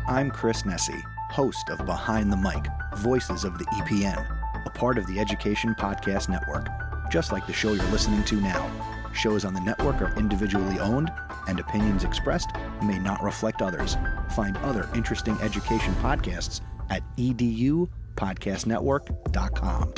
I'm Chris Nessie, host of Behind the Mic, Voices of the EPN, a part of the Education Podcast Network. Just like the show you're listening to now, shows on the network are individually owned, and opinions expressed may not reflect others. Find other interesting education podcasts at edupodcastnetwork.com.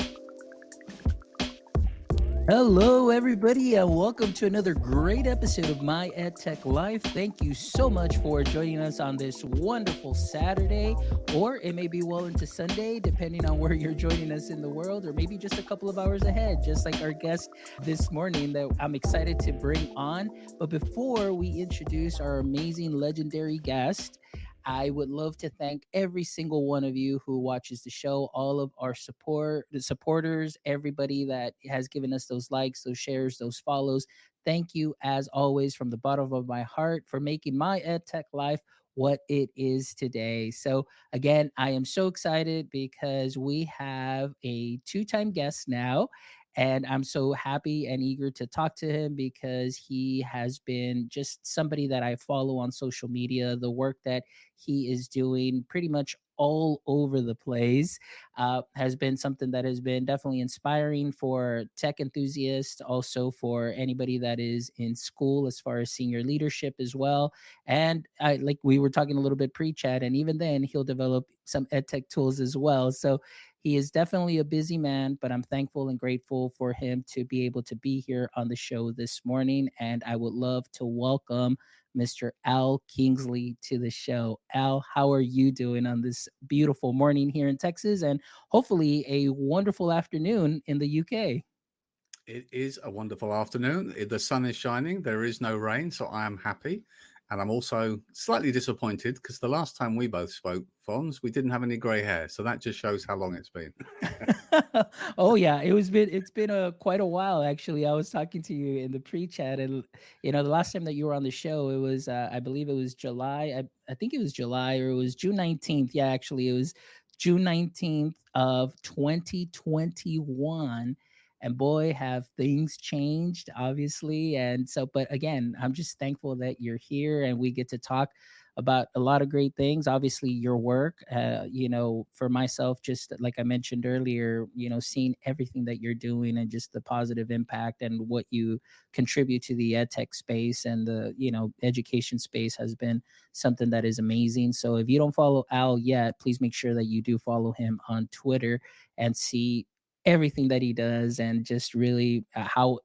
Hello, everybody, and welcome to another great episode of My EdTech Life. Thank you so much for joining us on this wonderful Saturday, or it may be well into Sunday, depending on where you're joining us in the world, or maybe just a couple of hours ahead, just like our guest this morning that I'm excited to bring on. But before we introduce our amazing, legendary guest, I would love to thank every single one of you who watches the show, all of our supporters, everybody that has given us those likes, those shares, those follows. Thank you, as always, from the bottom of my heart for making my EdTech life what it is today. So again, I am so excited because we have a two-time guest now. And I'm so happy and eager to talk to him because he has been just somebody that I follow on social media. The work that he is doing pretty much all over the place has been something that has been definitely inspiring for tech enthusiasts, also for anybody that is in school as far as senior leadership as well. And like we were talking a little bit pre-chat, and even then he'll develop some edtech tools as well. So he is definitely a busy man, but I'm thankful and grateful for him to be able to be here on the show this morning. And I would love to welcome Mr. Al Kingsley to the show. Al, how are you doing on this beautiful morning here in Texas, and hopefully a wonderful afternoon in the UK? It is a wonderful afternoon. The sun is shining. There is no rain, so I am happy. And I'm also slightly disappointed because the last time we both spoke, Fons, we didn't have any grey hair. So that just shows how long it's been. Oh yeah, it's been quite a while actually. I was talking to you in the pre-chat, and the last time that you were on the show, it was I believe it was July. I think it was July, or it was June 19th. Yeah, actually it was June 19th of 2021. And boy, have things changed, obviously. And so, but again, I'm just thankful that you're here and we get to talk about a lot of great things. Obviously, your work, for myself, just like I mentioned earlier, seeing everything that you're doing and just the positive impact and what you contribute to the ed tech space and the, education space has been something that is amazing. So if you don't follow Al yet, please make sure that you do follow him on Twitter and see everything that he does, and just really how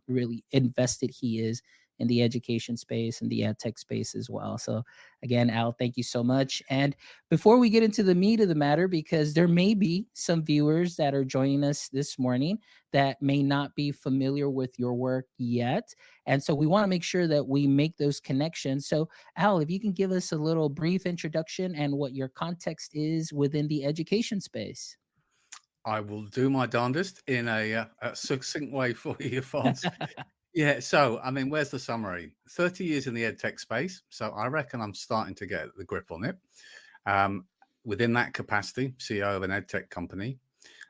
really invested he is in the education space and the ed tech space as well. So again, Al, thank you so much. And before we get into the meat of the matter, because there may be some viewers that are joining us this morning that may not be familiar with your work yet. And so we want to make sure that we make those connections. So Al, if you can give us a little brief introduction and what your context is within the education space. I will do my darndest in a succinct way for you, Fons. Yeah, so, I mean, where's the summary? 30 years in the edtech space, so I reckon I'm starting to get the grip on it. Within that capacity, CEO of an edtech company.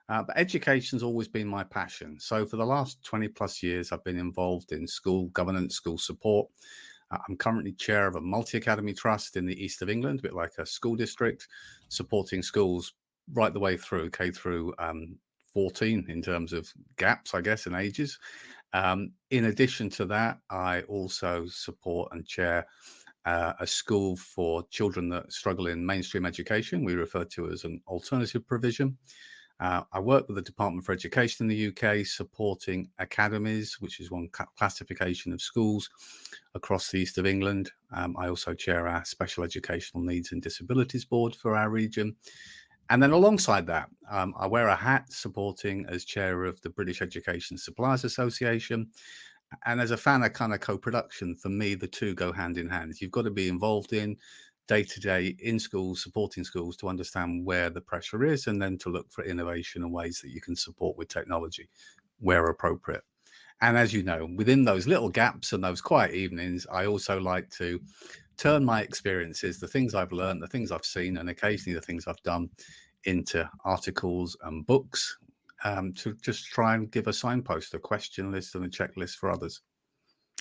But education's always been my passion. So for the last 20 plus years, I've been involved in school governance, school support. I'm currently chair of a multi-academy trust in the east of England, a bit like a school district, supporting schools right the way through K through 14 in terms of gaps, I guess, in ages. In addition to that, I also support and chair a school for children that struggle in mainstream education. We refer to as an alternative provision. I work with the Department for Education in the UK, supporting academies, which is one classification of schools across the east of England. I also chair our Special Educational Needs and Disabilities Board for our region. And then alongside that, I wear a hat supporting as chair of the British Education Suppliers Association. And as a fan of kind of co-production, for me, the two go hand in hand. You've got to be involved in day-to-day in schools, supporting schools to understand where the pressure is, and then to look for innovation and ways that you can support with technology where appropriate. And as you know, within those little gaps and those quiet evenings, I also like to turn my experiences, the things I've learned, the things I've seen, and occasionally the things I've done, into articles and books, to just try and give a signpost, a question list and a checklist for others.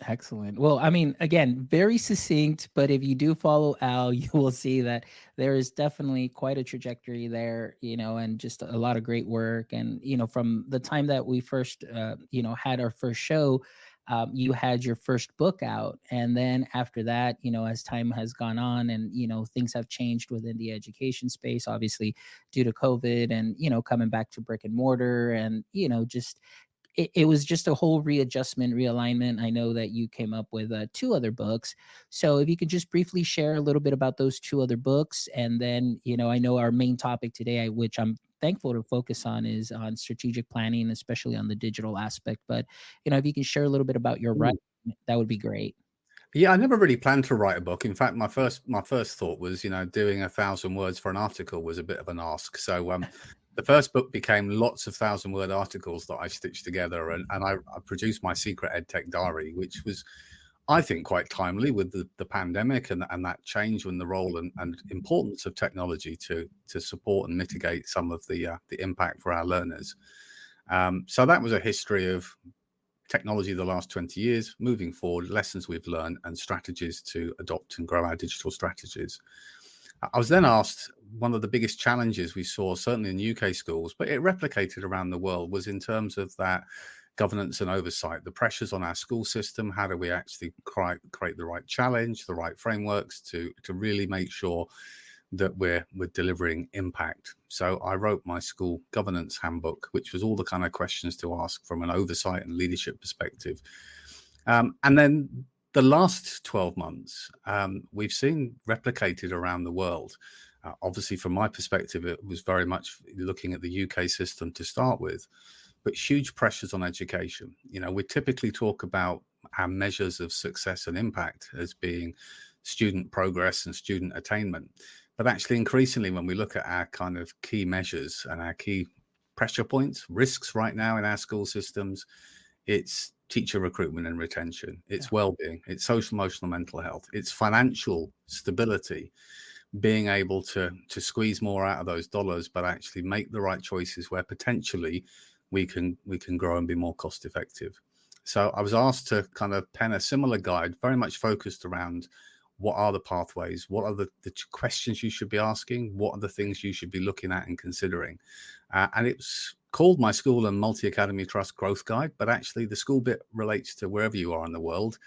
Excellent. Well, I mean, again, very succinct, but if you do follow Al, you will see that there is definitely quite a trajectory there, and just a lot of great work. And, from the time that we first, had our first show, you had your first book out. And then after that, as time has gone on and, things have changed within the education space, obviously due to COVID and, coming back to brick and mortar and, just it was just a whole readjustment, realignment. I know that you came up with two other books. So if you could just briefly share a little bit about those two other books. And then, I know our main topic today, which I'm thankful to focus on, is on strategic planning, especially on the digital aspect. But, if you can share a little bit about your writing, that would be great. Yeah, I never really planned to write a book. In fact, my first thought was, doing 1,000 words for an article was a bit of an ask. So the first book became lots of 1,000-word articles that I stitched together, and I produced my secret EdTech diary, which was, I think, quite timely with the pandemic and that change in the role and importance of technology to support and mitigate some of the impact for our learners. So that was a history of technology the last 20 years, moving forward, lessons we've learned, and strategies to adopt and grow our digital strategies. I was then asked, one of the biggest challenges we saw, certainly in UK schools, but it replicated around the world, was in terms of that governance and oversight, the pressures on our school system. How do we actually create the right challenge, the right frameworks to really make sure that we're delivering impact? So I wrote my school governance handbook, which was all the kind of questions to ask from an oversight and leadership perspective. And then the last 12 months, we've seen replicated around the world. Obviously, from my perspective, it was very much looking at the UK system to start with, but huge pressures on education. We typically talk about our measures of success and impact as being student progress and student attainment. But actually, increasingly, when we look at our kind of key measures and our key pressure points, risks right now in our school systems, it's teacher recruitment and retention, it's well-being, it's social, emotional, mental health, it's financial stability, being able to squeeze more out of those dollars, but actually make the right choices where potentially we can grow and be more cost effective. So I was asked to kind of pen a similar guide, very much focused around what are the pathways, what are the questions you should be asking, what are the things you should be looking at and considering. And it's called my School and Multi-Academy Trust Growth Guide, but actually the school bit relates to wherever you are in the world.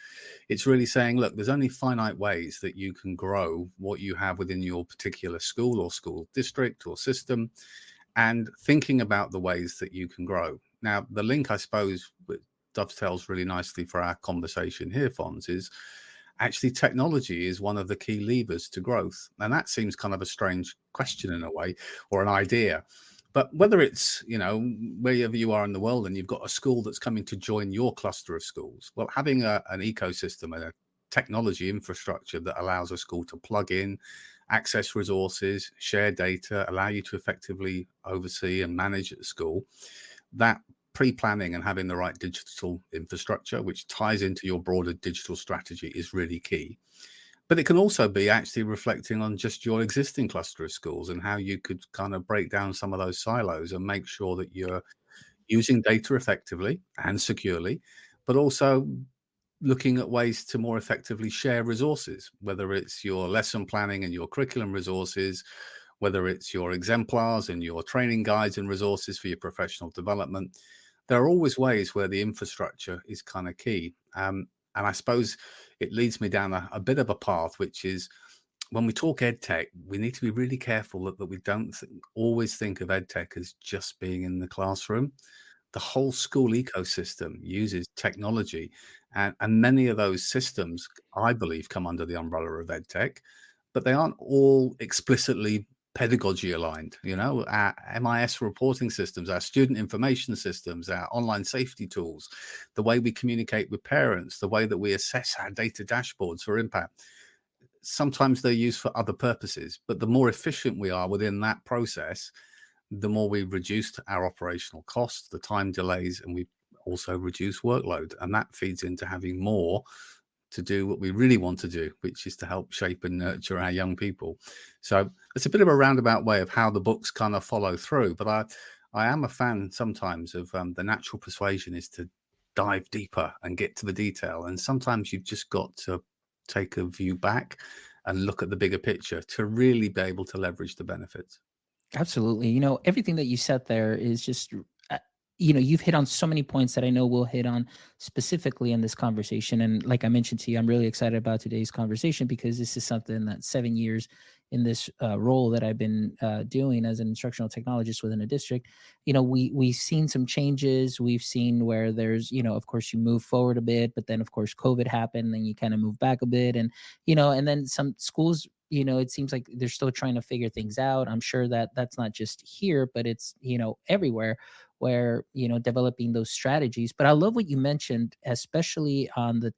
It's really saying, look, there's only finite ways that you can grow what you have within your particular school or school district or system, and thinking about the ways that you can grow. Now, the link, I suppose, dovetails really nicely for our conversation here, Fons, is actually technology is one of the key levers to growth. And that seems kind of a strange question in a way, or an idea. But whether it's, wherever you are in the world and you've got a school that's coming to join your cluster of schools, well, having an ecosystem and a technology infrastructure that allows a school to plug in, access resources, share data, allow you to effectively oversee and manage at the school, that pre-planning and having the right digital infrastructure, which ties into your broader digital strategy, is really key. But it can also be actually reflecting on just your existing cluster of schools and how you could kind of break down some of those silos and make sure that you're using data effectively and securely, but also looking at ways to more effectively share resources, whether it's your lesson planning and your curriculum resources, whether it's your exemplars and your training guides and resources for your professional development. There are always ways where the infrastructure is kind of key. And I suppose it leads me down a bit of a path, which is when we talk EdTech, we need to be really careful that we don't always think of EdTech as just being in the classroom. The whole school ecosystem uses technology, and many of those systems, I believe, come under the umbrella of EdTech, but they aren't all explicitly pedagogy aligned. Our MIS reporting systems, our student information systems, our online safety tools, the way we communicate with parents, the way that we assess our data dashboards for impact. Sometimes they're used for other purposes, but the more efficient we are within that process, the more we reduce our operational costs, the time delays, and we also reduce workload. And that feeds into having more to do what we really want to do, which is to help shape and nurture our young people. So it's a bit of a roundabout way of how the books kind of follow through. But I am a fan sometimes of the natural persuasion is to dive deeper and get to the detail. And sometimes you've just got to take a view back and look at the bigger picture to really be able to leverage the benefits. Absolutely. Everything that you said there is just, you've hit on so many points that I know we'll hit on specifically in this conversation. And like I mentioned to you, I'm really excited about today's conversation because this is something that 7 years in this role that I've been doing as an instructional technologist within a district, we've seen some changes. We've seen where there's, of course you move forward a bit, but then of course COVID happened and you kind of move back a bit. And, and then some schools, it seems like they're still trying to figure things out. I'm sure that that's not just here, but it's, everywhere where, developing those strategies. But I love what you mentioned, especially on the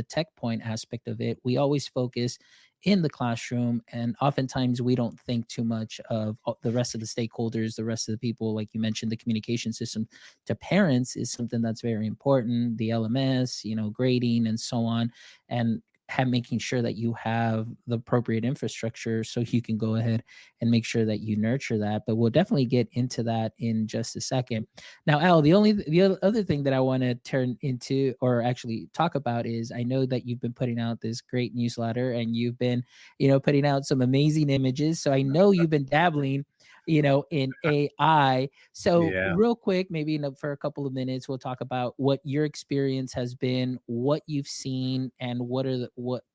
tech point aspect of it. We always focus in the classroom, and oftentimes we don't think too much of the rest of the stakeholders, the rest of the people. Like you mentioned, the communication system to parents is something that's very important, the LMS, grading and so on, and making sure that you have the appropriate infrastructure so you can go ahead and make sure that you nurture that. But we'll definitely get into that in just a second. Now, Al, the other thing that I want to turn into, or actually talk about, is I know that you've been putting out this great newsletter and you've been, putting out some amazing images. So I know you've been dabbling, in AI. So Yeah. real quick, maybe for a couple of minutes, we'll talk about what your experience has been, what you've seen, and what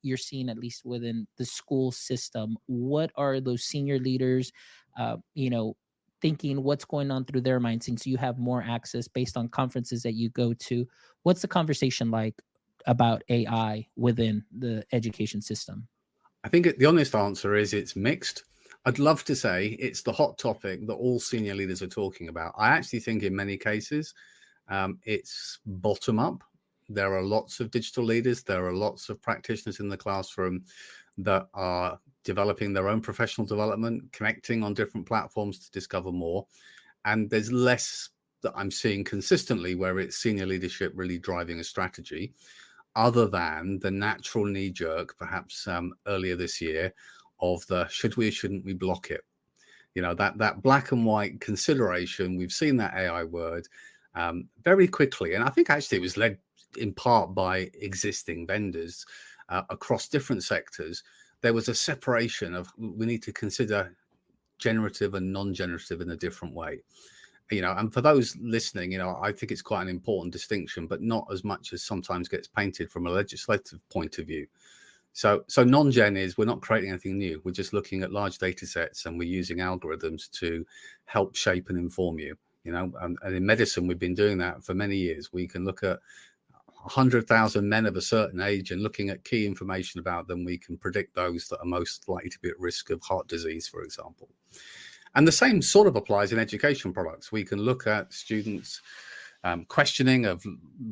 you're seeing, at least within the school system. What are those senior leaders, thinking, what's going on through their minds, since you have more access based on conferences that you go to? What's the conversation like about AI within the education system? I think the honest answer is it's mixed. I'd love to say it's the hot topic that all senior leaders are talking about. I actually think in many cases it's bottom up. There are lots of digital leaders. There are lots of practitioners in the classroom that are developing their own professional development, connecting on different platforms to discover more. And there's less that I'm seeing consistently where it's senior leadership really driving a strategy, other than the natural knee jerk, perhaps earlier this year, of the should we or shouldn't we block it? That black and white consideration. We've seen that AI word very quickly. And I think actually it was led in part by existing vendors across different sectors. There was a separation of, we need to consider generative and non-generative in a different way. And for those listening, I think it's quite an important distinction, but not as much as sometimes gets painted from a legislative point of view. So non-gen is, we're not creating anything new. We're just looking at large data sets and we're using algorithms to help shape and inform you. And in medicine, we've been doing that for many years. We can look at 100,000 men of a certain age, and looking at key information about them, we can predict those that are most likely to be at risk of heart disease, for example. And the same sort of applies in education products. We can look at students' questioning of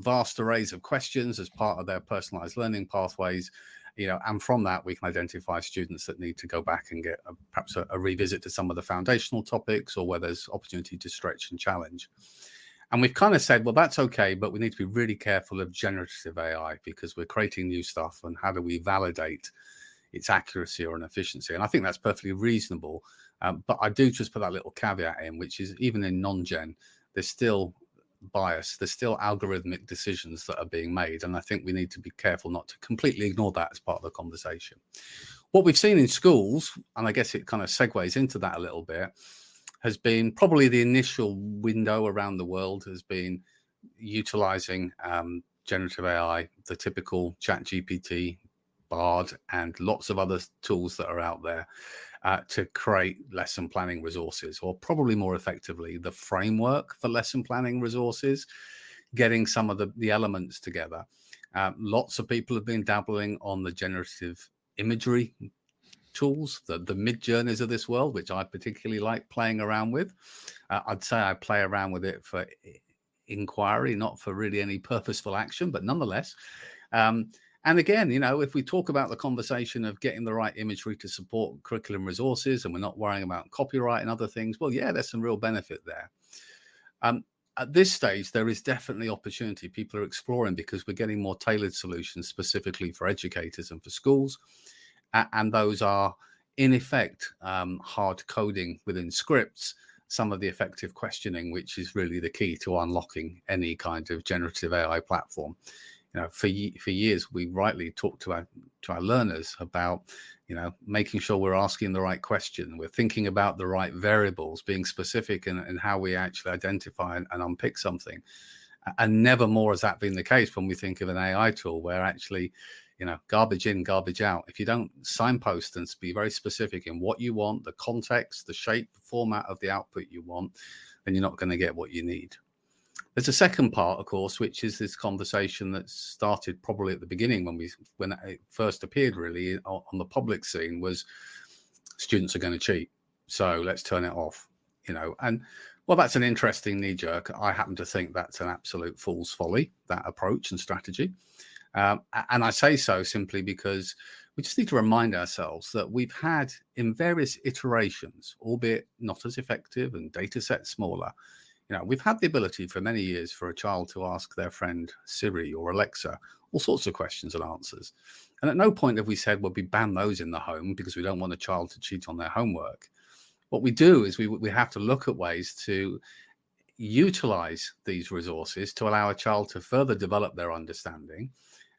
vast arrays of questions as part of their personalized learning pathways, and from that we can identify students that need to go back and get perhaps a revisit to some of the foundational topics, or where there's opportunity to stretch and challenge. And we've kind of said, well, that's okay, but we need to be really careful of generative AI because we're creating new stuff, and how do we validate its accuracy or an efficiency? And I think that's perfectly reasonable. But I do just put that little caveat in, which is even in non-gen, there's still bias, there's still algorithmic decisions that are being made. And I think we need to be careful not to completely ignore that as part of the conversation. What we've seen in schools, and I guess it kind of segues into that a little bit, has been probably the initial window around the world has been utilizing generative AI, the typical ChatGPT, Bard, and lots of other tools that are out there to create lesson planning resources, or probably more effectively, the framework for lesson planning resources, getting some of the elements together. Lots of people have been dabbling on the generative imagery tools, the mid-journeys of this world, which I particularly like playing around with. I'd say I play around with it for inquiry, not for really any purposeful action, but nonetheless. And again, if we talk about the conversation of getting the right imagery to support curriculum resources, and we're not worrying about copyright and other things, well, yeah, there's some real benefit there. At this stage, there is definitely opportunity. People are exploring because we're getting more tailored solutions specifically for educators and for schools. And those are, in effect, hard coding within scripts some of the effective questioning, which is really the key to unlocking any kind of generative AI platform. For years, we rightly talk to our learners about, making sure we're asking the right question, we're thinking about the right variables, being specific in how we actually identify and unpick something. And never more has that been the case when we think of an AI tool where actually, garbage in, garbage out. If you don't signpost and be very specific in what you want, the context, the shape, the format of the output you want, then you're not going to get what you need. There's a second part, of course, which is this conversation that started probably at the beginning when it first appeared really on the public scene, was students are going to cheat, so let's turn it off. And well, that's an interesting knee jerk. I happen to think that's an absolute fool's folly, that approach and strategy. And I say so simply because we just need to remind ourselves that we've had, in various iterations, albeit not as effective and data sets smaller, we've had the ability for many years for a child to ask their friend Siri or Alexa all sorts of questions and answers. And at no point have we said, well, we ban those in the home because we don't want a child to cheat on their homework. What we do is we have to look at ways to utilize these resources to allow a child to further develop their understanding,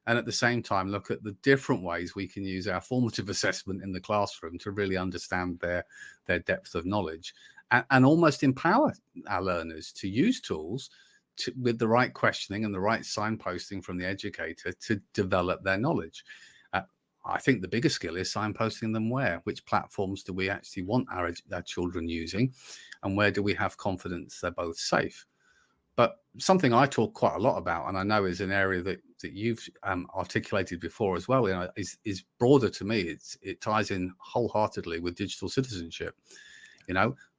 and at the same time look at the different ways we can use our formative assessment in the classroom to really understand their depth of knowledge, and almost empower our learners to use tools with the right questioning and the right signposting from the educator to develop their knowledge. I think the bigger skill is signposting them which platforms do we actually want our children using, and where do we have confidence they're both safe. But something I talk quite a lot about, and I know is an area that you've articulated before as well, is broader to me. It ties in wholeheartedly with digital citizenship.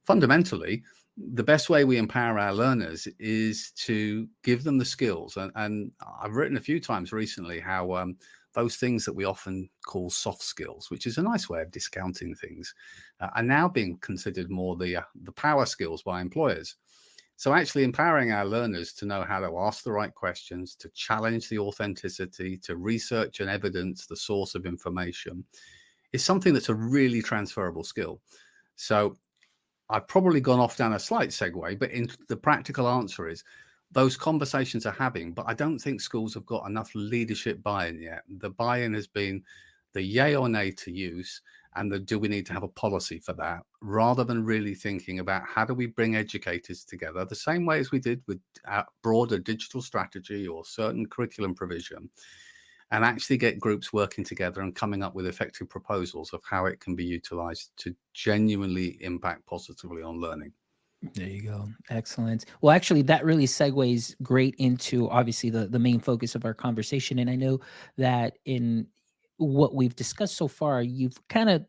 Fundamentally, the best way we empower our learners is to give them the skills. And I've written a few times recently how those things that we often call soft skills, which is a nice way of discounting things, are now being considered more the power skills by employers. So actually empowering our learners to know how to ask the right questions, to challenge the authenticity, to research and evidence the source of information is something that's a really transferable skill. So I've probably gone off down a slight segue, but the practical answer is those conversations are having, but I don't think schools have got enough leadership buy-in yet. The buy-in has been the yay or nay to use, and do we need to have a policy for that, rather than really thinking about how do we bring educators together the same way as we did with our broader digital strategy or certain curriculum provision, and actually get groups working together and coming up with effective proposals of how it can be utilized to genuinely impact positively on learning. There you go. Excellent. Well, actually, that really segues great into obviously the main focus of our conversation. And I know that in what we've discussed so far, you've kind of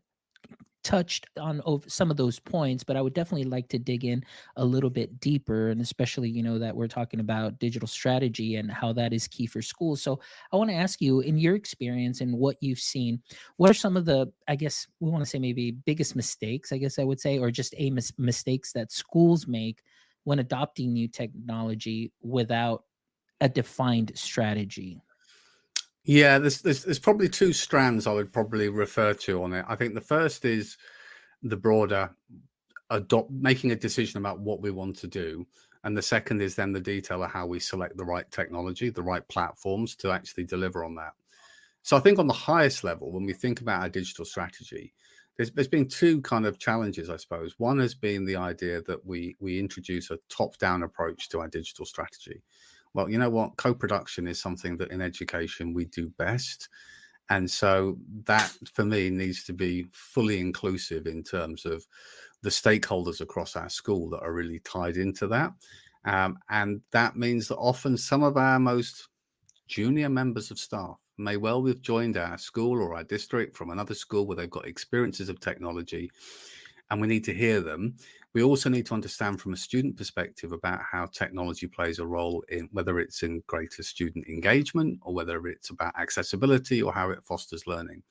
touched on some of those points, but I would definitely like to dig in a little bit deeper, and especially that we're talking about digital strategy and how that is key for schools. So I want to ask you, in your experience and what you've seen, what are some of the, I guess we want to say maybe biggest mistakes, I guess I would say, or just mistakes that schools make when adopting new technology without a defined strategy? Yeah, there's probably two strands I would probably refer to on it. I think the first is the broader making a decision about what we want to do. And the second is then the detail of how we select the right technology, the right platforms to actually deliver on that. So I think on the highest level, when we think about our digital strategy, there's been two kind of challenges, I suppose. One has been the idea that we introduce a top-down approach to our digital strategy. Well, you know what? Co-production is something that in education we do best. And so that, for me, needs to be fully inclusive in terms of the stakeholders across our school that are really tied into that. And that means that often some of our most junior members of staff may well have joined our school or our district from another school where they've got experiences of technology, and we need to hear them. We also need to understand from a student perspective about how technology plays a role in whether it's in greater student engagement or whether it's about accessibility or how it fosters learning.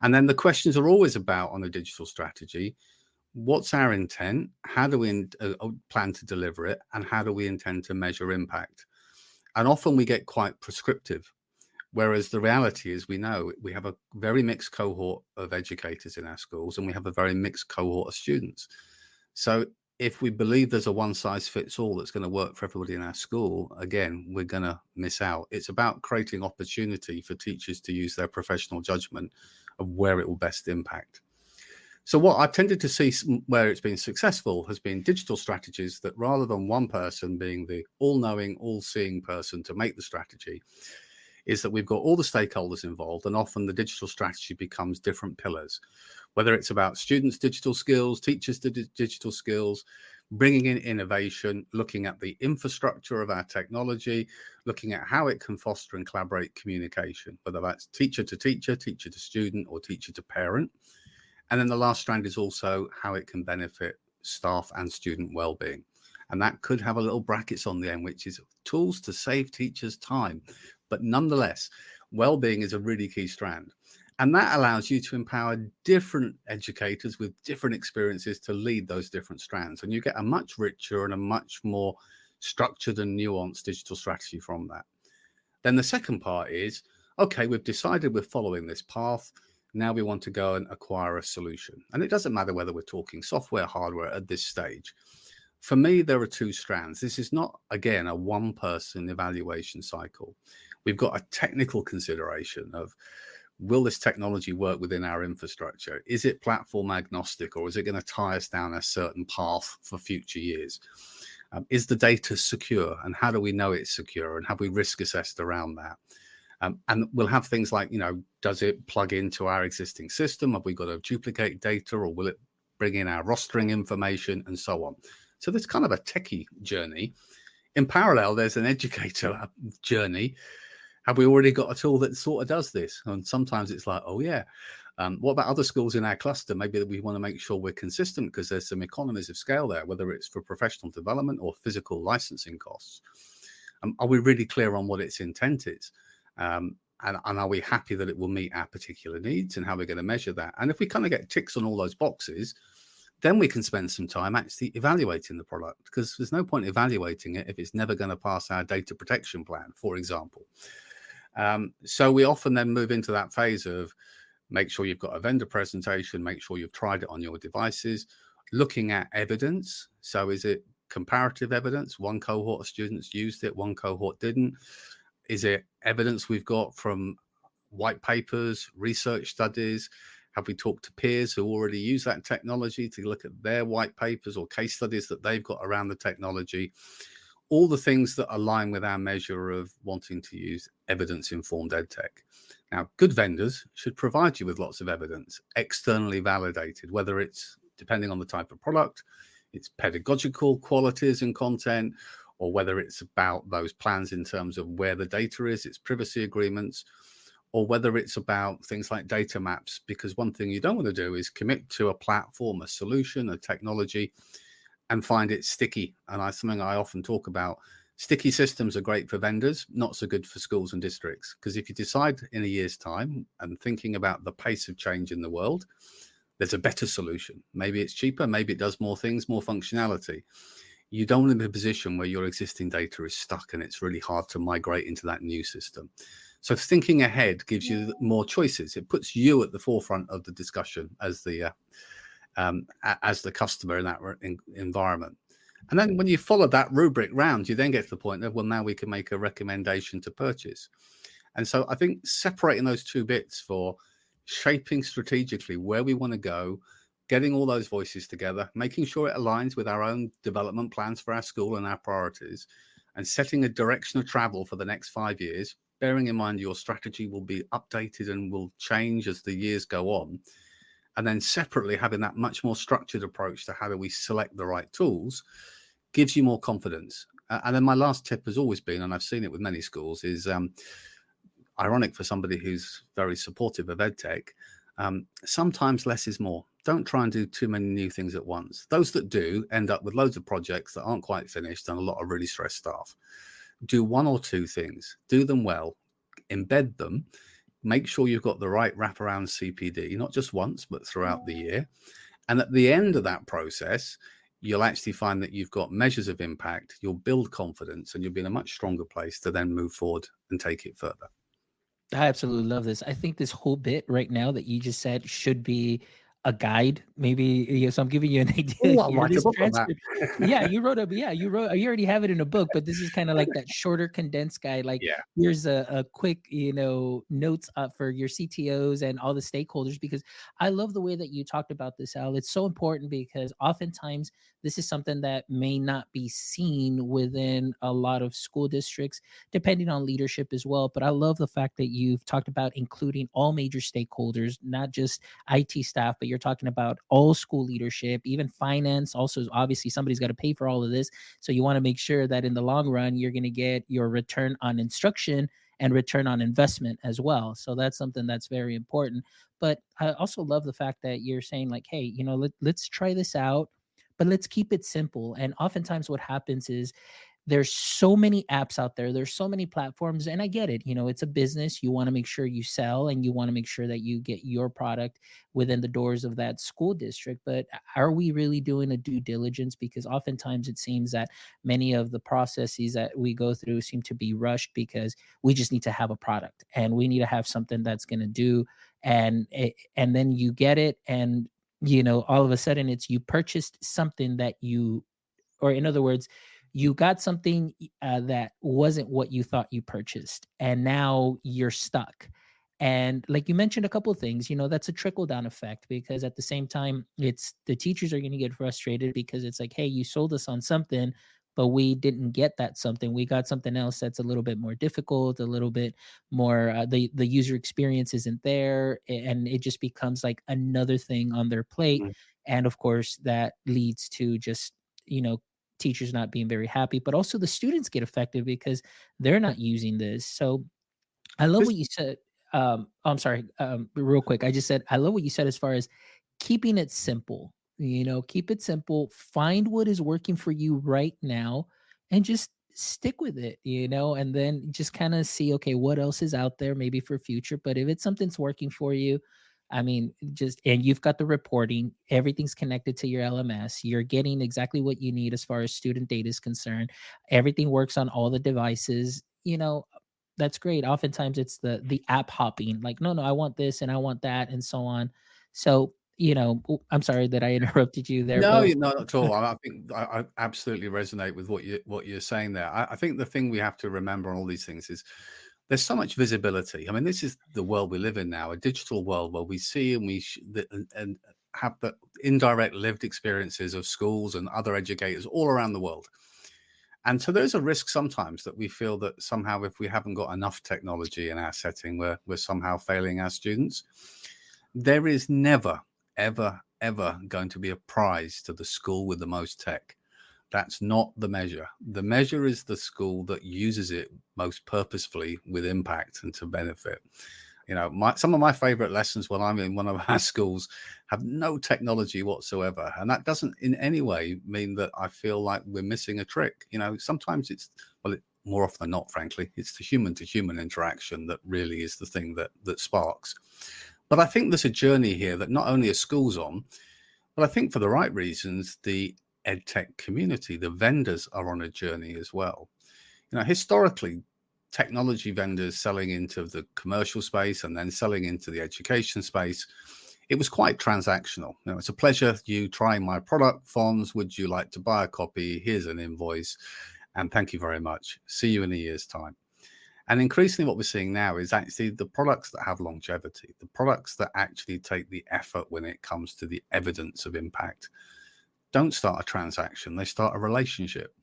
And then the questions are always about, on a digital strategy, what's our intent? How do we plan to deliver it? And how do we intend to measure impact? And often we get quite prescriptive, whereas the reality is we know we have a very mixed cohort of educators in our schools and we have a very mixed cohort of students. So if we believe there's a one size fits all that's going to work for everybody in our school, again, we're going to miss out. It's about creating opportunity for teachers to use their professional judgment of where it will best impact. So what I've tended to see where it's been successful has been digital strategies that, rather than one person being the all-knowing, all-seeing person to make the strategy, is that we've got all the stakeholders involved, and often the digital strategy becomes different pillars, whether it's about students' digital skills, teachers' digital skills, bringing in innovation, looking at the infrastructure of our technology, looking at how it can foster and collaborate communication, whether that's teacher to teacher, teacher to student, or teacher to parent. And then the last strand is also how it can benefit staff and student well-being. And that could have a little brackets on the end, which is tools to save teachers time. But nonetheless, well-being is a really key strand. And that allows you to empower different educators with different experiences to lead those different strands. And you get a much richer and a much more structured and nuanced digital strategy from that. Then the second part is, okay, we've decided we're following this path. Now we want to go and acquire a solution. And it doesn't matter whether we're talking software, hardware at this stage. For me, there are two strands. This is not, again, a one-person evaluation cycle. We've got a technical consideration of, will this technology work within our infrastructure? Is it platform agnostic, or is it going to tie us down a certain path for future years? Is the data secure, and how do we know it's secure, and have we risk assessed around that? And we'll have things like, does it plug into our existing system? Have we got to duplicate data, or will it bring in our rostering information, and so on? So there's kind of a techie journey. In parallel, there's an educator journey. Have we already got a tool that sort of does this? And sometimes it's like, oh yeah, what about other schools in our cluster? Maybe we want to make sure we're consistent because there's some economies of scale there, whether it's for professional development or physical licensing costs. Are we really clear on what its intent is? And are we happy that it will meet our particular needs, and how we're going to measure that? And if we kind of get ticks on all those boxes, then we can spend some time actually evaluating the product, because there's no point evaluating it if it's never going to pass our data protection plan, for example. So we often then move into that phase of make sure you've got a vendor presentation, make sure you've tried it on your devices, looking at evidence. So is it comparative evidence? One cohort of students used it, one cohort didn't. Is it evidence we've got from white papers, research studies? Have we talked to peers who already use that technology to look at their white papers or case studies that they've got around the technology? All the things that align with our measure of wanting to use evidence-informed edtech. Now, good vendors should provide you with lots of evidence, externally validated, whether it's, depending on the type of product, it's pedagogical qualities and content, or whether it's about those plans in terms of where the data is, its privacy agreements, or whether it's about things like data maps. Because one thing you don't want to do is commit to a platform, a solution, a technology, and find it sticky. And something I often talk about, sticky systems are great for vendors, not so good for schools and districts. Because if you decide in a year's time, and thinking about the pace of change in the world, there's a better solution. Maybe it's cheaper, maybe it does more things, more functionality. You don't want to be in a position where your existing data is stuck and it's really hard to migrate into that new system. So thinking ahead gives you more choices. It puts you at the forefront of the discussion as the customer in that environment. And then when you follow that rubric round, you then get to the point of, well, now we can make a recommendation to purchase. And so I think separating those two bits for shaping strategically where we want to go, getting all those voices together, making sure it aligns with our own development plans for our school and our priorities, and setting a direction of travel for the next 5 years, bearing in mind your strategy will be updated and will change as the years go on. And then separately having that much more structured approach to how do we select the right tools gives you more confidence. And then my last tip has always been, and I've seen it with many schools, is ironic for somebody who's very supportive of EdTech, sometimes less is more. Don't try and do too many new things at once. Those that do end up with loads of projects that aren't quite finished and a lot of really stressed staff. Do one or two things, do them well, embed them, make sure you've got the right wraparound CPD, not just once, but throughout the year. And at the end of that process, you'll actually find that you've got measures of impact, you'll build confidence, and you'll be in a much stronger place to then move forward and take it further. I absolutely love this. I think this whole bit right now that you just said should be a guide, maybe. So I'm giving you an idea Oh, I'll here. write a This book on that. transcript, yeah, you wrote, you already have it in a book, but this is kind of like that shorter, condensed guide. Like, Yeah. here's a quick, notes for your CTOs and all the stakeholders. Because I love the way that you talked about this, Al. It's so important because oftentimes this is something that may not be seen within a lot of school districts, depending on leadership as well. But I love the fact that you've talked about including all major stakeholders, not just IT staff, but you're talking about all school leadership, even finance. Also, obviously, somebody's got to pay for all of this. So you want to make sure that in the long run, you're going to get your return on instruction and return on investment as well. So that's something that's very important. But I also love the fact that you're saying, like, hey, let's try this out, but let's keep it simple. And oftentimes what happens is there's so many apps out there, there's so many platforms, and I get it. It's a business. You want to make sure you sell, and you want to make sure that you get your product within the doors of that school district. But are we really doing a due diligence? Because oftentimes it seems that many of the processes that we go through seem to be rushed because we just need to have a product, and we need to have something that's going to do. And then you get it, and all of a sudden it's you purchased something that you, or in other words, you got something that wasn't what you thought you purchased, and now you're stuck. And like you mentioned a couple of things, that's a trickle down effect, because at the same time, it's the teachers are going to get frustrated because it's like, hey, you sold us on something, but we didn't get that something. We got something else that's a little bit more difficult, a little bit more. The user experience isn't there, and it just becomes like another thing on their plate. Mm. And of course, that leads to just you know teachers not being very happy, but also the students get affected because they're not using this. So I love This what you said. I'm sorry, real quick. I just said, I love what you said as far as keeping it simple. Keep it simple, find what is working for you right now, and just stick with it, and then just kind of see, okay, what else is out there maybe for future. But if it's something's working for you, I mean, just, and you've got the reporting, everything's connected to your LMS. You're getting exactly what you need as far as student data is concerned. Everything works on all the devices. That's great. Oftentimes it's the app hopping, like, no, I want this and I want that and so on. So, I'm sorry that I interrupted you there, No, but not at all. I think I absolutely resonate with what you're saying there. I think the thing we have to remember on all these things is there's so much visibility. I mean, this is the world we live in now, a digital world where we see and and have the indirect lived experiences of schools and other educators all around the world. And so there's a risk sometimes that we feel that somehow if we haven't got enough technology in our setting, we're somehow failing our students. There is never, ever, ever going to be a prize to the school with the most tech. That's not the measure. The measure is the school that uses it most purposefully with impact and to benefit. Some of my favorite lessons when I'm in one of our schools have no technology whatsoever. And that doesn't in any way mean that I feel like we're missing a trick. Sometimes more often than not, frankly, it's the human to human interaction that really is the thing that sparks. But I think there's a journey here that not only are schools on, but I think for the right reasons, the EdTech community, the vendors are on a journey as well. Historically, technology vendors selling into the commercial space and then selling into the education space, it was quite transactional. It's a pleasure you trying my product, Fonz. Would you like to buy a copy? Here's an invoice. And thank you very much. See you in a year's time. And increasingly what we're seeing now is actually the products that have longevity, the products that actually take the effort when it comes to the evidence of impact, don't start a transaction. They start a relationship.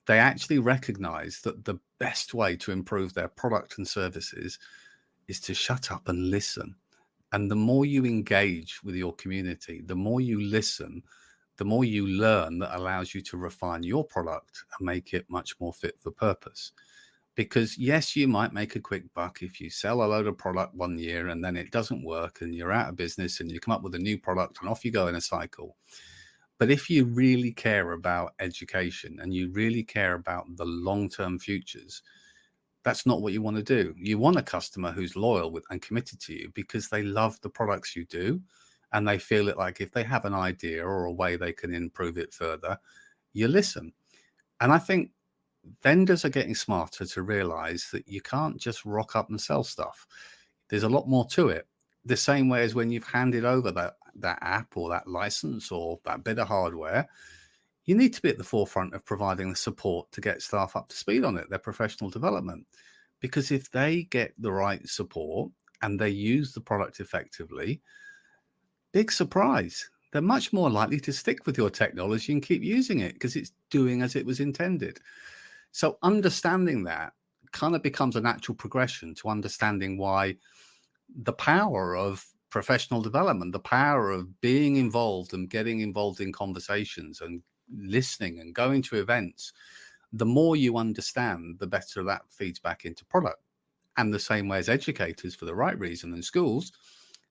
They actually recognize that the best way to improve their product and services is to shut up and listen. And the more you engage with your community, the more you listen, the more you learn that allows you to refine your product and make it much more fit for purpose. Because yes, you might make a quick buck if you sell a load of product one year and then it doesn't work and you're out of business and you come up with a new product and off you go in a cycle. But if you really care about education and you really care about the long-term futures, that's not what you want to do. You want a customer who's loyal and committed to you because they love the products you do and they feel it like if they have an idea or a way they can improve it further, you listen. And I think vendors are getting smarter to realize that you can't just rock up and sell stuff. There's a lot more to it. The same way as when you've handed over that app or that license or that bit of hardware, you need to be at the forefront of providing the support to get staff up to speed on it, their professional development. Because if they get the right support and they use the product effectively, big surprise, they're much more likely to stick with your technology and keep using it because it's doing as it was intended. So understanding that kind of becomes a natural progression to understanding why the power of professional development, the power of being involved and getting involved in conversations and listening and going to events, the more you understand, the better that feeds back into product. And the same way as educators, for the right reason, and schools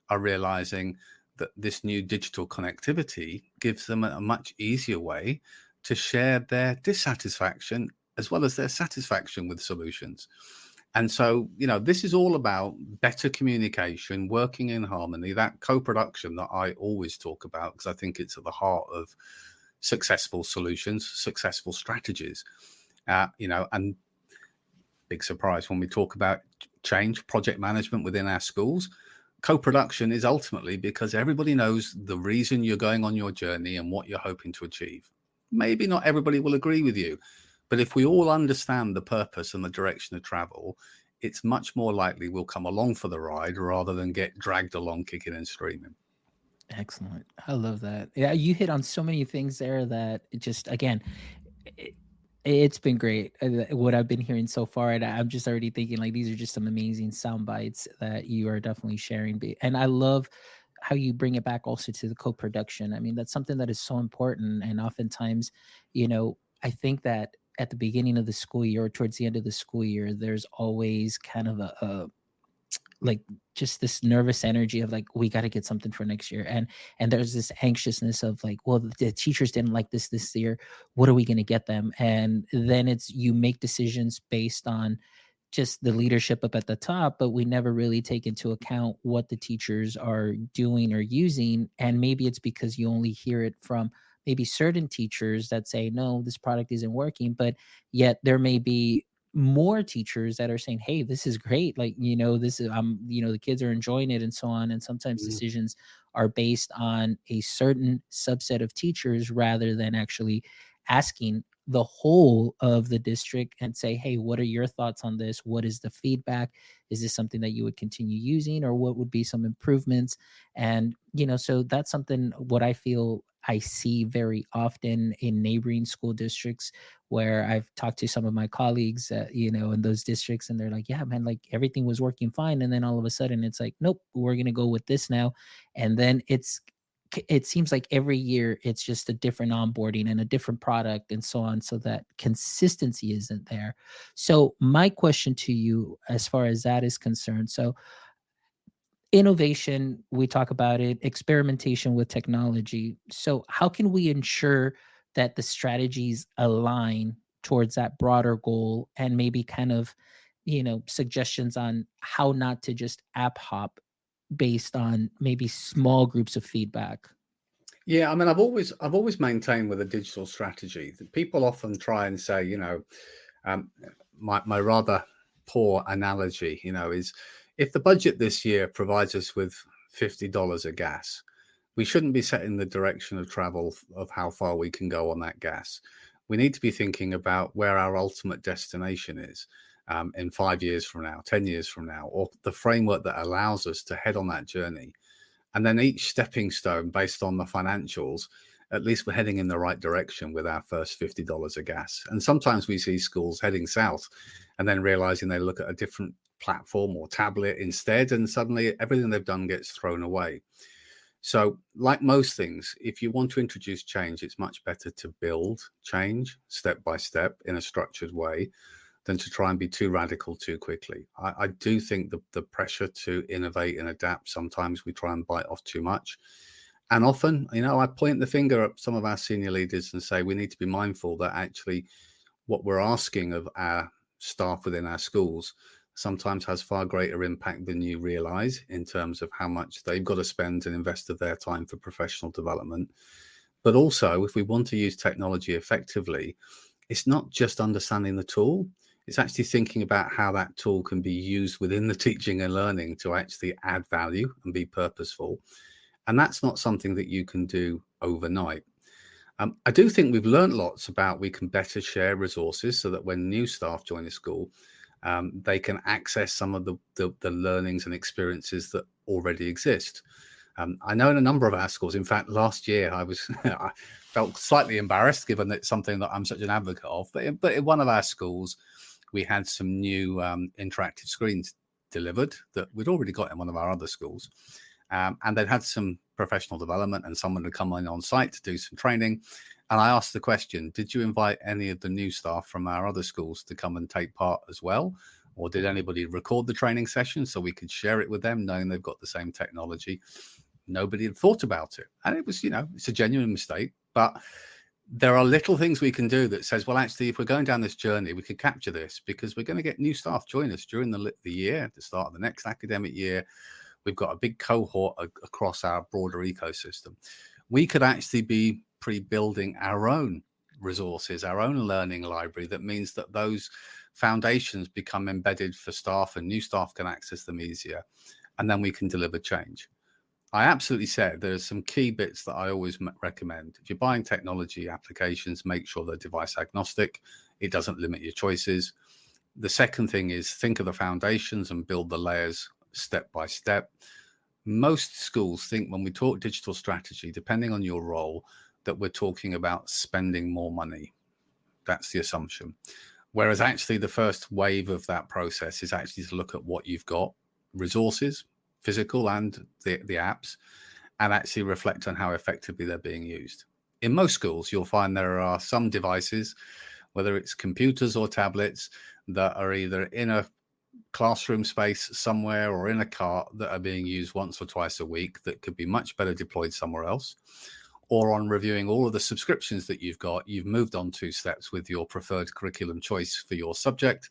are realizing that this new digital connectivity gives them a much easier way to share their dissatisfaction as well as their satisfaction with solutions. And so, this is all about better communication, working in harmony, that co-production that I always talk about, because I think it's at the heart of successful solutions, successful strategies. And big surprise when we talk about change, project management within our schools, co-production is ultimately because everybody knows the reason you're going on your journey and what you're hoping to achieve. Maybe not everybody will agree with you, but if we all understand the purpose and the direction of travel, it's much more likely we'll come along for the ride rather than get dragged along kicking and screaming. Excellent. I love that. Yeah, you hit on so many things there that it just, again, it's been great what I've been hearing so far, and I'm just already thinking like these are just some amazing sound bites that you are definitely sharing. And I love how you bring it back also to the co-production. I mean, that's something that is so important, and oftentimes, I think that at the beginning of the school year or towards the end of the school year, there's always kind of a like just this nervous energy of like we got to get something for next year, and there's this anxiousness of like, well, the teachers didn't like this year, what are we going to get them? And then it's you make decisions based on just the leadership up at the top, but we never really take into account what the teachers are doing or using. And maybe it's because you only hear it from maybe certain teachers that say, no, this product isn't working, but yet there may be more teachers that are saying, hey, this is great, like, this is the kids are enjoying it and so on. And sometimes decisions are based on a certain subset of teachers rather than actually asking the whole of the district and say, hey, what are your thoughts on this? What is the feedback? Is this something that you would continue using, or what would be some improvements? And so that's something what I feel I see very often in neighboring school districts, where I've talked to some of my colleagues, in those districts, and they're like, yeah, man, like everything was working fine. And then all of a sudden it's like, nope, we're going to go with this now. And then it seems like every year it's just a different onboarding and a different product and so on, so that consistency isn't there. So my question to you as far as that is concerned, so innovation, we talk about it, experimentation with technology. So how can we ensure that the strategies align towards that broader goal, and maybe kind of, suggestions on how not to just app hop based on maybe small groups of feedback? Yeah, I mean, I've always maintained with a digital strategy that people often try and say, my rather poor analogy, is if the budget this year provides us with $50 of gas, we shouldn't be setting the direction of travel of how far we can go on that gas. We need to be thinking about where our ultimate destination is in 5 years from now, 10 years from now, or the framework that allows us to head on that journey. And then each stepping stone based on the financials, at least we're heading in the right direction with our first $50 of gas. And sometimes we see schools heading south and then realizing they look at a different platform or tablet instead, and suddenly everything they've done gets thrown away. So like most things, if you want to introduce change, it's much better to build change step by step in a structured way than to try and be too radical too quickly. I do think the pressure to innovate and adapt, sometimes we try and bite off too much. And often, I point the finger at some of our senior leaders and say we need to be mindful that actually what we're asking of our staff within our schools sometimes has far greater impact than you realize in terms of how much they've got to spend and invest of their time for professional development. But also, if we want to use technology effectively, it's not just understanding the tool. It's actually thinking about how that tool can be used within the teaching and learning to actually add value and be purposeful. And that's not something that you can do overnight. I do think we've learned lots about we can better share resources so that when new staff join the school, they can access some of the learnings and experiences that already exist. I know in a number of our schools, in fact, last year I felt slightly embarrassed given that it's something that I'm such an advocate of, but in one of our schools, we had some new interactive screens delivered that we'd already got in one of our other schools. And they'd had some professional development and someone had come on site to do some training. And I asked the question, did you invite any of the new staff from our other schools to come and take part as well? Or did anybody record the training session so we could share it with them, knowing they've got the same technology? Nobody had thought about it. And it was, it's a genuine mistake. But there are little things we can do that says, well, actually, if we're going down this journey, we could capture this because we're going to get new staff join us during the year, at the start of the next academic year. We've got a big cohort across our broader ecosystem. We could actually be pre-building our own resources, our own learning library. That means that those foundations become embedded for staff and new staff can access them easier. And then we can deliver change. I absolutely said there's some key bits that I always recommend. If you're buying technology applications, make sure they're device agnostic. It doesn't limit your choices. The second thing is think of the foundations and build the layers step by step. Most schools think when we talk digital strategy, depending on your role, that we're talking about spending more money. That's the assumption. Whereas actually the first wave of that process is actually to look at what you've got, resources, physical and the apps, and actually reflect on how effectively they're being used. In most schools, you'll find there are some devices, whether it's computers or tablets, that are either in a classroom space somewhere or in a cart that are being used once or twice a week that could be much better deployed somewhere else. Or on reviewing all of the subscriptions that you've got, you've moved on 2 steps with your preferred curriculum choice for your subject.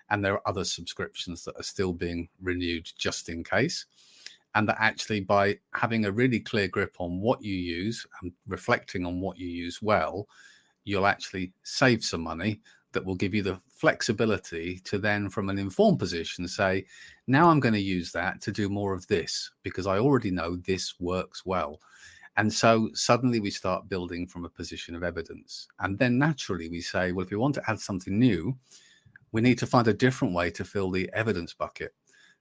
And there are other subscriptions that are still being renewed just in case. And that actually by having a really clear grip on what you use and reflecting on what you use well, you'll actually save some money that will give you the flexibility to then from an informed position say, now I'm going to use that to do more of this because I already know this works well. And so suddenly we start building from a position of evidence. And then naturally we say, well, if we want to add something new, we need to find a different way to fill the evidence bucket.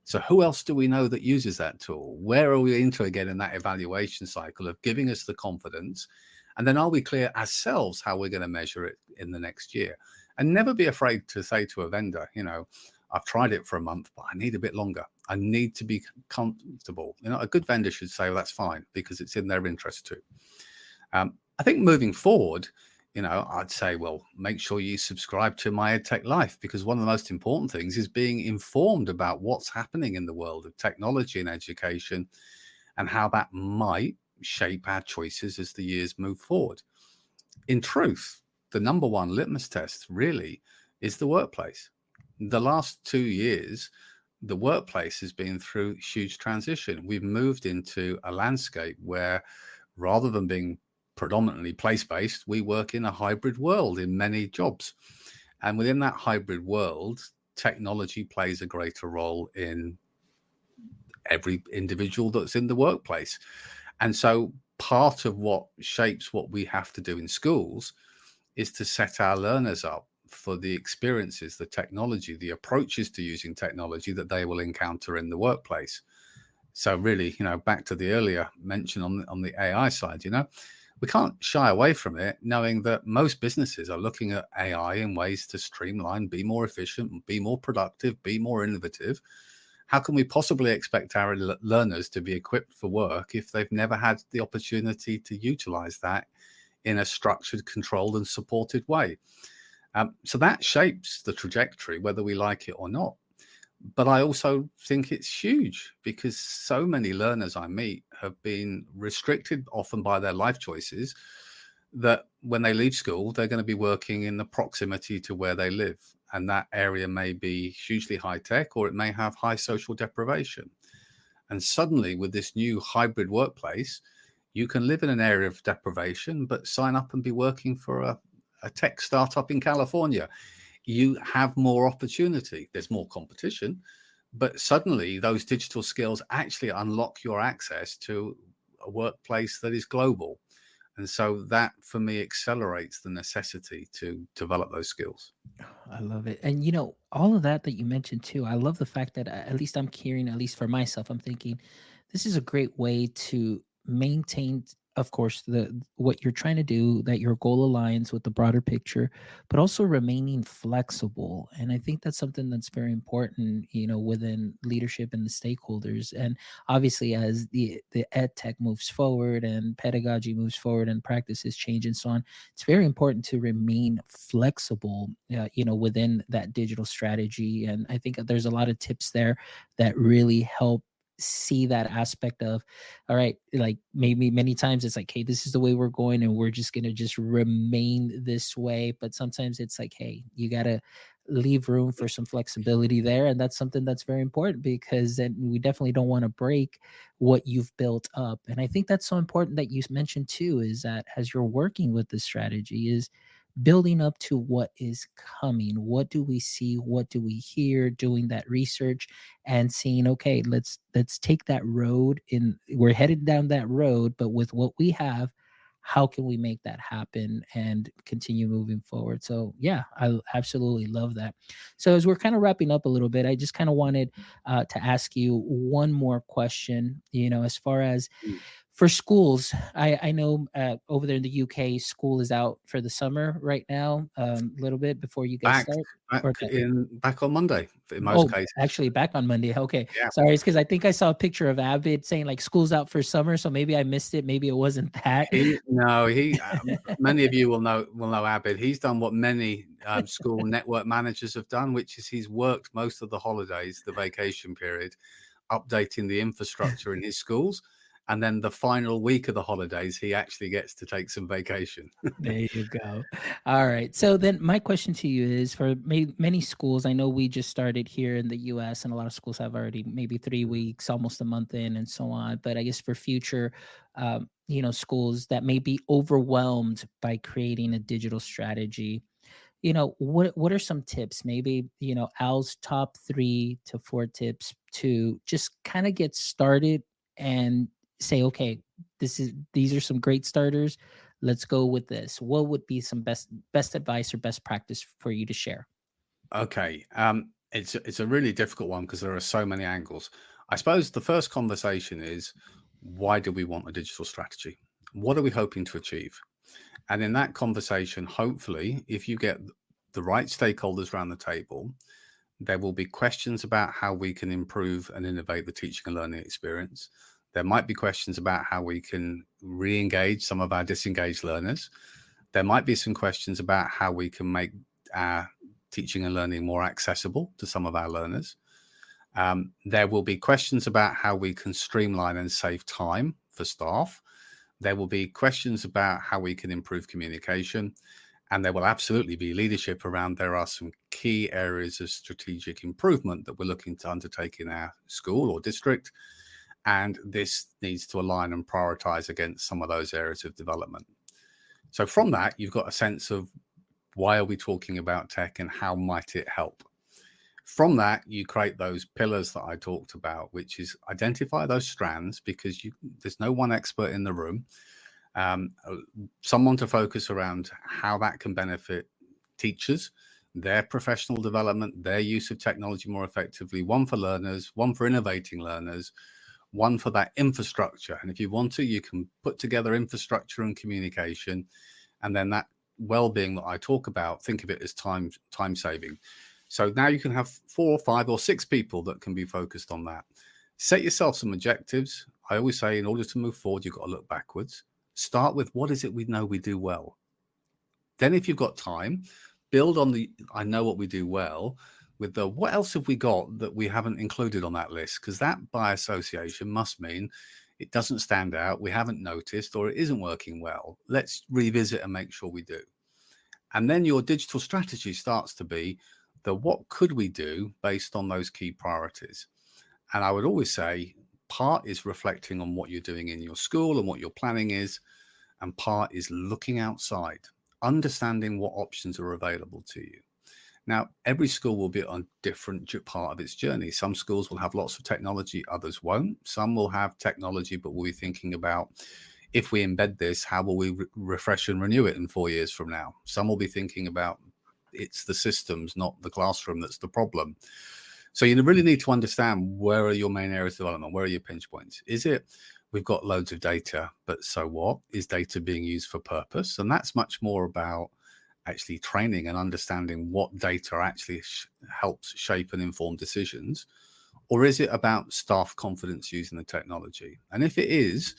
So who else do we know that uses that tool? Where are we into again in that evaluation cycle of giving us the confidence? And then are we clear ourselves how we're going to measure it in the next year? And never be afraid to say to a vendor, I've tried it for a month, but I need a bit longer. I need to be comfortable. A good vendor should say, well, that's fine, because it's in their interest too. I think moving forward, I'd say, well, make sure you subscribe to My EdTech Life, because one of the most important things is being informed about what's happening in the world of technology and education and how that might shape our choices as the years move forward. In truth, the number one litmus test really is the workplace. The last 2 years, the workplace has been through huge transition. We've moved into a landscape where rather than being predominantly place-based, we work in a hybrid world in many jobs. And within that hybrid world, technology plays a greater role in every individual that's in the workplace. And so part of what shapes what we have to do in schools is to set our learners up for the experiences, the technology, the approaches to using technology that they will encounter in the workplace. So really, back to the earlier mention on the AI side, we can't shy away from it, knowing that most businesses are looking at AI in ways to streamline, be more efficient, be more productive, be more innovative. How can we possibly expect our learners to be equipped for work if they've never had the opportunity to utilize that in a structured, controlled, and supported way? So that shapes the trajectory, whether we like it or not. But I also think it's huge because so many learners I meet have been restricted often by their life choices that when they leave school, they're going to be working in the proximity to where they live. And that area may be hugely high tech, or it may have high social deprivation. And suddenly with this new hybrid workplace, you can live in an area of deprivation, but sign up and be working for a tech startup in California. You have more opportunity. There's more competition, but suddenly those digital skills actually unlock your access to a workplace that is global. And so that for me accelerates the necessity to develop those skills. I love it. And all of that you mentioned too, I love the fact that at least I'm hearing, at least for myself, I'm thinking this is a great way to maintain, of course, the what you're trying to do, that your goal aligns with the broader picture, but also remaining flexible. And I think that's something that's very important, within leadership and the stakeholders. And obviously, as the ed tech moves forward and pedagogy moves forward and practices change and so on, it's very important to remain flexible, within that digital strategy. And I think there's a lot of tips there that really help see that aspect of, all right, like maybe many times it's like, hey, this is the way we're going and we're just going to just remain this way. But sometimes it's like, hey, you got to leave room for some flexibility there. And that's something that's very important, because then we definitely don't want to break what you've built up. And I think that's so important that you mentioned too, is that as you're working with the strategy, is building up to what is coming. What do we see? What do we hear? Doing that research and seeing, okay, let's take that road in, we're headed down that road, but with what we have, how can we make that happen and continue moving forward? So yeah, I absolutely love that. So as we're kind of wrapping up a little bit, I just kind of wanted to ask you one more question, as far as for schools. I know over there in the UK, school is out for the summer right now, a little bit before you guys Back start. back Or back on Monday in most oh, cases. actually back on Monday. Okay, Yeah. sorry, it's because I think I saw a picture of Abid saying like school's out for summer, so maybe I missed it. Maybe it wasn't that. Many of you will know Abid. He's done what many school network managers have done, which is he's worked most of the holidays, the vacation period, updating the infrastructure in his schools. And then the final week of the holidays, he actually gets to take some vacation. There you go. All right. So then my question to you is, for many schools, I know we just started here in the US and a lot of schools have already maybe 3 weeks, almost a month in and so on. But I guess for future, schools that may be overwhelmed by creating a digital strategy, what are some tips, maybe, Al's top 3 to 4 tips to just kind of get started and say, okay, these are some great starters, let's go with this. What would be some best advice or best practice for you to share? Okay. It's a really difficult one because there are so many angles. I suppose the first conversation is, why do we want a digital strategy? What are we hoping to achieve? And in that conversation, hopefully, if you get the right stakeholders around the table, there will be questions about how we can improve and innovate the teaching and learning experience. There might be questions about how we can re-engage some of our disengaged learners. There might be some questions about how we can make our teaching and learning more accessible to some of our learners. There will be questions about how we can streamline and save time for staff. There will be questions about how we can improve communication. And there will absolutely be leadership around, there are some key areas of strategic improvement that we're looking to undertake in our school or district. And this needs to align and prioritize against some of those areas of development. So from that, you've got a sense of, why are we talking about tech and how might it help? From that, you create those pillars that I talked about, which is identify those strands, because there's no one expert in the room. Someone to focus around how that can benefit teachers, their professional development, their use of technology more effectively, one for learners, one for innovating learners, one for that infrastructure. And if you want to, you can put together infrastructure and communication, and then that well-being that I talk about, think of it as time saving. So now you can have 4 or 5 or 6 people that can be focused on that. Set yourself some objectives. I always say, in order to move forward, you've got to look backwards. Start with, what is it we know we do well? Then if you've got time, build on the, I know what we do well, with the, what else have we got that we haven't included on that list? Because that by association must mean it doesn't stand out, we haven't noticed, or it isn't working well. Let's revisit and make sure we do. And then your digital strategy starts to be the, what could we do based on those key priorities? And I would always say, part is reflecting on what you're doing in your school and what your planning is, and part is looking outside, understanding what options are available to you. Now, every school will be on a different part of its journey. Some schools will have lots of technology, others won't. Some will have technology, but will be thinking about, if we embed this, how will we refresh and renew it in 4 years from now? Some will be thinking about, it's the systems, not the classroom, that's the problem. So you really need to understand, where are your main areas of development? Where are your pinch points? Is it, we've got loads of data, but so what? Is data being used for purpose? And that's much more about actually training and understanding what data actually helps shape and inform decisions. Or is it about staff confidence using the technology? And if it is,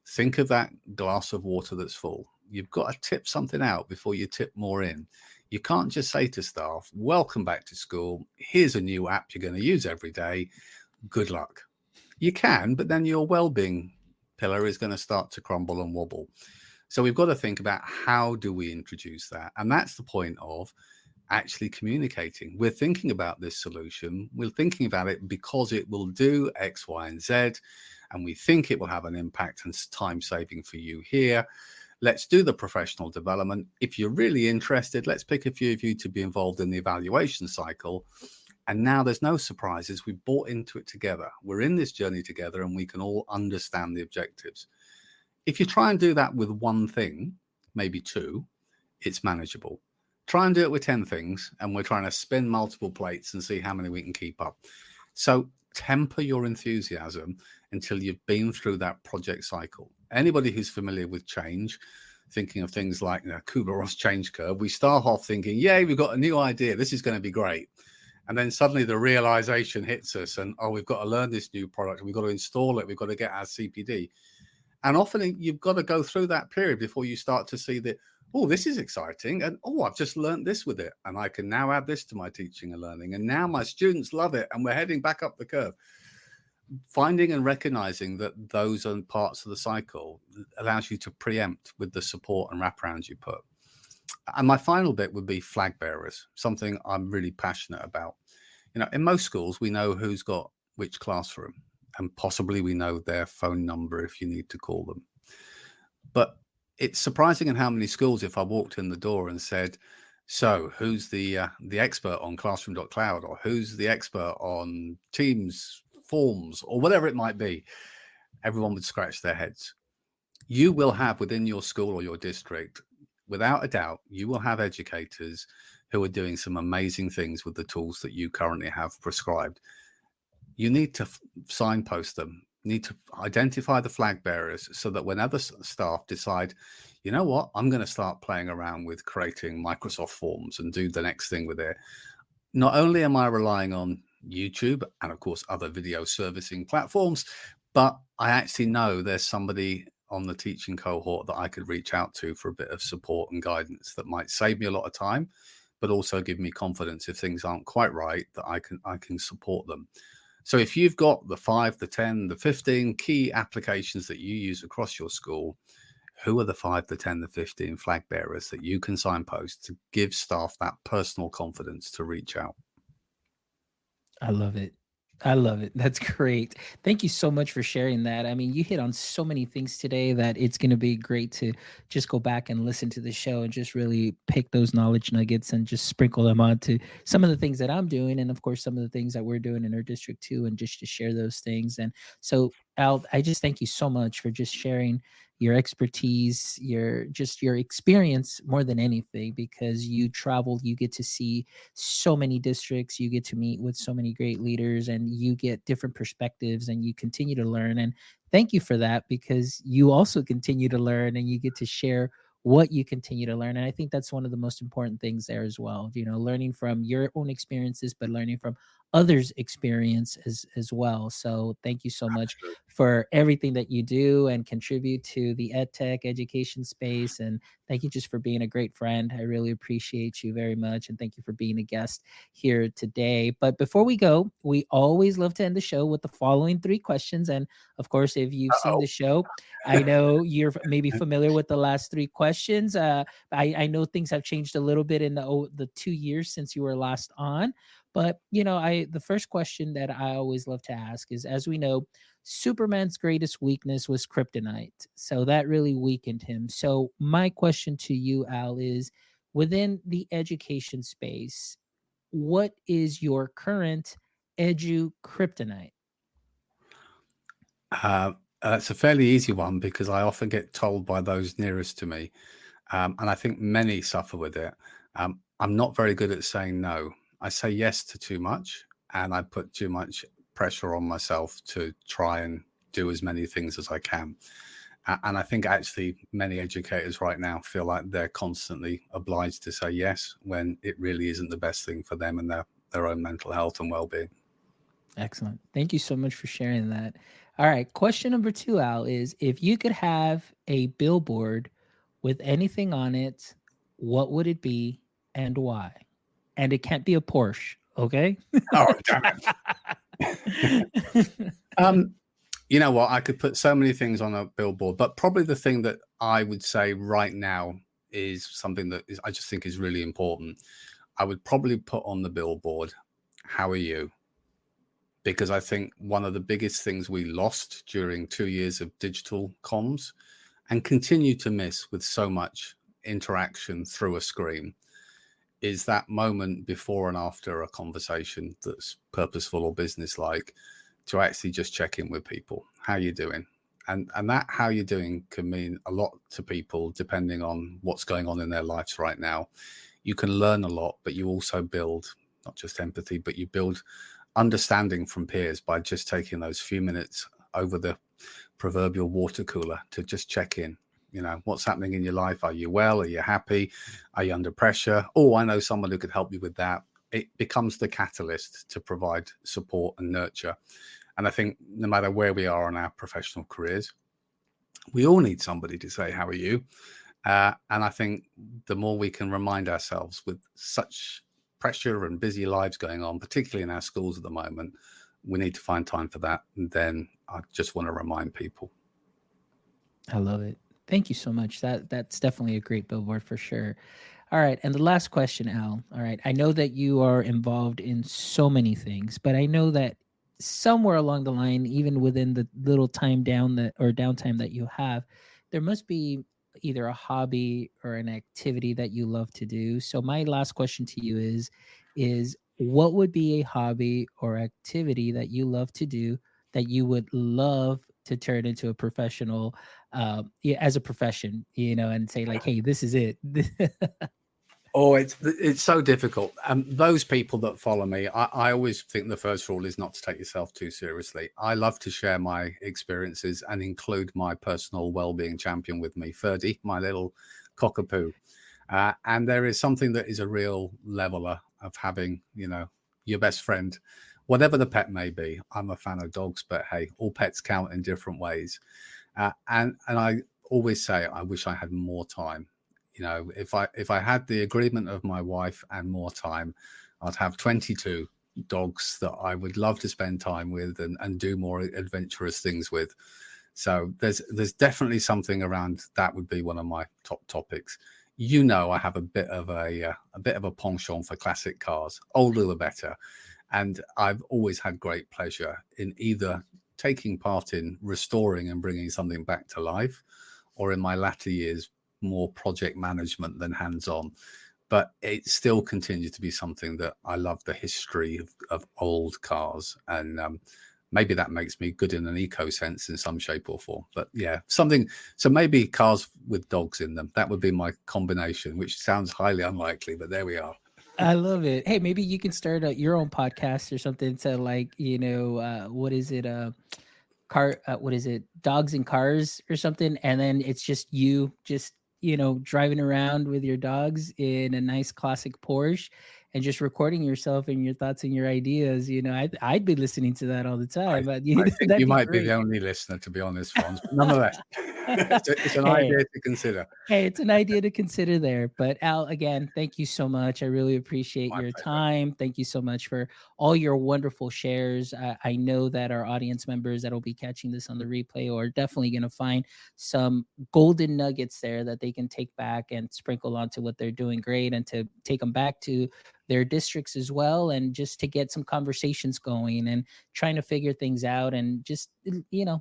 think of that glass of water that's full. You've got to tip something out before you tip more in. You can't just say to staff, welcome back to school. Here's a new app you're going to use every day. Good luck. You can, but then your well-being pillar is going to start to crumble and wobble. So we've got to think about, how do we introduce that? And that's the point of actually communicating. We're thinking about this solution. We're thinking about it because it will do X, Y, and Z. And we think it will have an impact and time saving for you here. Let's do the professional development. If you're really interested, let's pick a few of you to be involved in the evaluation cycle. And now there's no surprises. We bought into it together. We're in this journey together, and we can all understand the objectives. If you try and do that with one thing, maybe two, it's manageable. Try and do it with 10 things, and we're trying to spin multiple plates and see how many we can keep up. So temper your enthusiasm until you've been through that project cycle. Anybody who's familiar with change, thinking of things like Kubler-Ross change curve, we start off thinking, yay, we've got a new idea. This is going to be great. And then suddenly the realization hits us, and, oh, we've got to learn this new product. We've got to install it. We've got to get our CPD. And often you've got to go through that period before you start to see that, oh, this is exciting. And, oh, I've just learned this with it. And I can now add this to my teaching and learning. And now my students love it. And we're heading back up the curve. Finding and recognizing that those are parts of the cycle allows you to preempt with the support and wraparound you put. And my final bit would be flag bearers, something I'm really passionate about. In most schools, we know who's got which classroom, and possibly we know their phone number if you need to call them. But it's surprising in how many schools, if I walked in the door and said, so who's the expert on classroom.cloud, or who's the expert on Teams forms, or whatever it might be, everyone would scratch their heads. You will have within your school or your district, without a doubt, you will have educators who are doing some amazing things with the tools that you currently have prescribed. You need to signpost them, need to identify the flag bearers, so that when other staff decide, you know what, I'm going to start playing around with creating Microsoft Forms and do the next thing with it. Not only am I relying on YouTube and, of course, other video servicing platforms, but I actually know there's somebody on the teaching cohort that I could reach out to for a bit of support and guidance that might save me a lot of time, but also give me confidence if things aren't quite right, that I can support them. So if you've got the 5, the 10, the 15 key applications that you use across your school, who are the 5, the 10, the 15 flag bearers that you can signpost to give staff that personal confidence to reach out? I love it. I love it. That's great. Thank you so much for sharing that. I mean, you hit on so many things today that it's going to be great to just go back and listen to the show and just really pick those knowledge nuggets and just sprinkle them onto some of the things that I'm doing. And of course, some of the things that we're doing in our district too, and just to share those things. And so, Al, I just thank you so much for just sharing your expertise, your experience more than anything, because you travel, you get to see so many districts, you get to meet with so many great leaders, and you get different perspectives, and you continue to learn. And thank you for that, because you also continue to learn and you get to share what you continue to learn. And I think that's one of the most important things there as well, learning from your own experiences, but learning from others' experience as well. So thank you so much for everything that you do and contribute to the ed tech education space. And thank you just for being a great friend. I really appreciate you very much. And thank you for being a guest here today. But before we go, we always love to end the show with the following 3 questions. And of course, if you've seen the show, I know you're maybe familiar with the last 3 questions. I know things have changed a little bit in the 2 years since you were last on. But, the first question that I always love to ask is, as we know, Superman's greatest weakness was kryptonite. So that really weakened him. So my question to you, Al, is, within the education space, what is your current edu kryptonite? It's a fairly easy one because I often get told by those nearest to me, and I think many suffer with it. I'm not very good at saying no. I say yes to too much, and I put too much pressure on myself to try and do as many things as I can. And I think actually many educators right now feel like they're constantly obliged to say yes when it really isn't the best thing for them and their own mental health and well-being. Excellent. Thank you so much for sharing that. All right. Question number 2, Al, is if you could have a billboard with anything on it, what would it be and why? And it can't be a Porsche. Okay. Oh, damn it. You know what? I could put so many things on a billboard, but probably the thing that I would say right now is something that I just think is really important. I would probably put on the billboard, "How are you?" Because I think one of the biggest things we lost during 2 years of digital comms and continue to miss with so much interaction through a screen is that moment before and after a conversation that's purposeful or business-like, to actually just check in with people. How you doing? And that how you're doing can mean a lot to people depending on what's going on in their lives right now. You can learn a lot, but you also build not just empathy, but you build understanding from peers by just taking those few minutes over the proverbial water cooler to just check in. You know, what's happening in your life? Are you well? Are you happy? Are you under pressure? Oh, I know someone who could help you with that. It becomes the catalyst to provide support and nurture. And I think no matter where we are in our professional careers, we all need somebody to say, "How are you?" And I think the more we can remind ourselves with such pressure and busy lives going on, particularly in our schools at the moment, we need to find time for that. And then I just want to remind people. I love it. Thank you so much. That's definitely a great billboard for sure. All right, and the last question, Al. All right, I know that you are involved in so many things, but I know that somewhere along the line, even within the little time down that or downtime that you have, there must be either a hobby or an activity that you love to do. So my last question to you is what would be a hobby or activity that you love to do that you would love to turn into a professional yeah, as a profession, and say like, hey, this is it. Oh, it's so difficult. Those people that follow me, I always think the first rule is not to take yourself too seriously. I love to share my experiences and include my personal well-being champion with me, Ferdy, my little cockapoo. And there is something that is a real leveler of having, your best friend, whatever the pet may be. I'm a fan of dogs, but hey, all pets count in different ways. And I always say I wish I had more time. If I had the agreement of my wife and more time, I'd have 22 dogs that I would love to spend time with and do more adventurous things with. So there's definitely something around that would be one of my top topics. I have a bit of a penchant for classic cars, older the better, and I've always had great pleasure in either taking part in restoring and bringing something back to life, or in my latter years more project management than hands-on. But it still continues to be something that I love, the history of old cars, and maybe that makes me good in an eco sense in some shape or form. But yeah, something. So maybe cars with dogs in them. That would be my combination, which sounds highly unlikely, but there we are. I love it. Hey, maybe you can start your own podcast or something to like, what is it? What is it? Dogs and cars or something. And then it's just you just, driving around with your dogs in a nice classic Porsche and just recording yourself and your thoughts and your ideas. I'd be listening to that all the time, but I think that'd you be might great. be the only listener, to be honest, Franz. But nonetheless, it's an idea to consider. Hey, it's an idea to consider there. But Al, again, thank you so much. I really appreciate My your pleasure. time. Thank you so much for all your wonderful shares. I know that our audience members that will be catching this on the replay are definitely going to find some golden nuggets there that they can take back and sprinkle onto what they're doing great and to take them back to their districts as well, and just to get some conversations going and trying to figure things out and just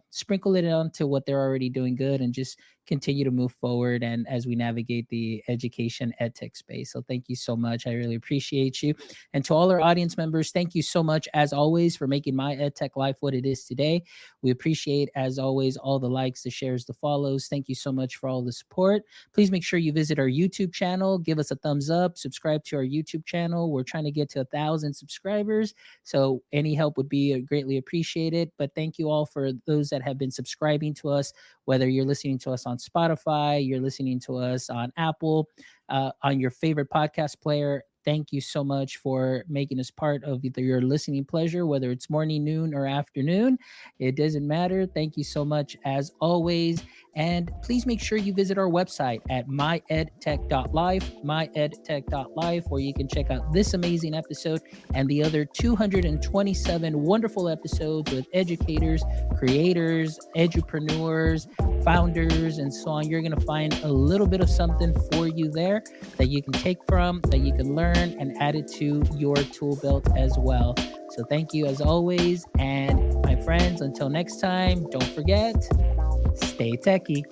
sprinkle it onto what they're already doing good and just continue to move forward and as we navigate the education edtech space. So thank you so much. I really appreciate you. And to all our audience members, thank you so much as always for making my edtech life what it is today. We appreciate, as always, all the likes, the shares, the follows. Thank you so much for all the support. Please make sure you visit our YouTube channel, give us a thumbs up, subscribe to our YouTube channel. We're trying to get to 1,000 subscribers, so any help would be greatly appreciated. But thank you all for those that have been subscribing to us, whether you're listening to us on Spotify, you're listening to us on Apple, on your favorite podcast player. Thank you so much for making us part of your listening pleasure, whether it's morning, noon, or afternoon. It doesn't matter. Thank you so much as always. And please make sure you visit our website at myedtech.life, myedtech.life, where you can check out this amazing episode and the other 227 wonderful episodes with educators, creators, edupreneurs, founders, and so on. You're going to find a little bit of something for you there that you can take from, that you can learn and add it to your tool belt as well. So thank you as always. And my friends, until next time, don't forget, stay techie.